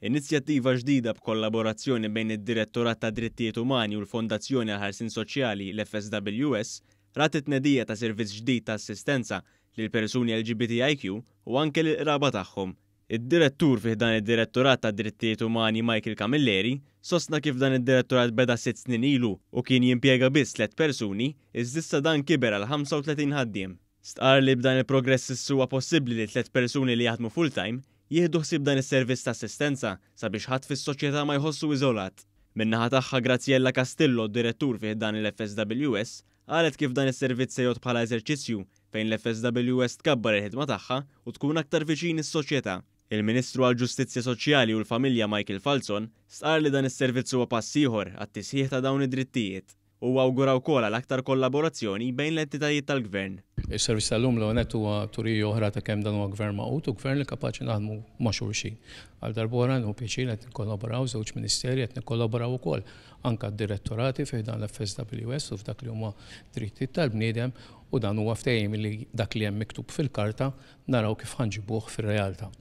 Inizjattiva ġdida b'kollaborazzjoni bejn id-Direttorat ta' Drittijiet Umani u l-Fondazzjoni għal Ħarsien Soċjali l-FSWS ratet tnedija ta' servizz ġdid ta' assistenza lil persuni LGBTIQ u anke l-qraba tagħhom. Id-direttur fih dan id-Direttorat ta' Drittijiet Umani Michael Camilleri sostna kif dan id-direttorat beda 6 snin ilu u kien jimpjega biss 3 persuni, iżda dan kiber għal 35 ħaddiem. Stqar li b'dan il-progress huwa possibbli li 3 persuni li jaħdmu full-time jieħdu ħsieb dan is-servizz ta' assistenza sabiex ħadd fis-soċjetà ma jħossu iżolat. Min-naħa tagħha Graziella Castillo, direttur fih dan il-FSWS, qalet kif dan is-servizz se jgħod bħala eżerċizzju fejn l-FSWS tkabbar il-ħidma tagħha u tkun aktar viċin is-soċjetà. Il-Ministru għall-Ġustizzja Soċjali u l-Familja Michael Falzon stqar li dan is-servizz huwa pass ieħor għat-tisħiħ ta' dawn id-drittijiet u awgura wkoll għal aktar kollaborazzjoni bejn l-entitajiet tal-Gvern. Is-servizz tal-lum l-għonet huwa turija oħra ta' kemm dan huwa gvern maqut u gvern li kapaċi naħdmu ma' xulxin. Għal darbora hu pjaċir qed nikkollaboraw żewġ ministeri qed nikkollaboraw ukoll anke d-direttorati fejn dan l-FSWS u f'dak li huma drittijiet tal-bniedem u dan huwa ftehim li dak li hemm miktub fil-karta naraw kif ħanġibuh fir-realtà.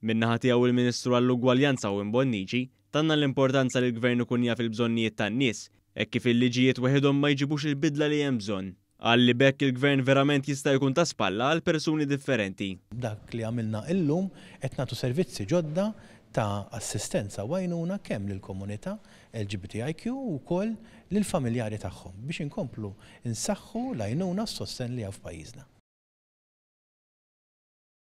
Min-naħa tiegħu il-Ministru għall-Ugwaljanza u Bonnici tanna l-importanza li l-Gvern ikun jaf il-bżonnijiet tan-nies hekk kif il-liġijiet waħedhom ma jġibux il-bidla li hemm bżonn. Qal li bekk il-Gvern verament jista' jkun ta' spalla għal persuni differenti. Dak li għamilna illum qed nagħtu servizzi ġodda ta' assistenza u għajnuna kemm lill-komunità LGBTIQ u wkoll lill-familjari tagħhom biex inkomplu insaħħu l-għajnuna s-sosten li hawn f'pajjiżna.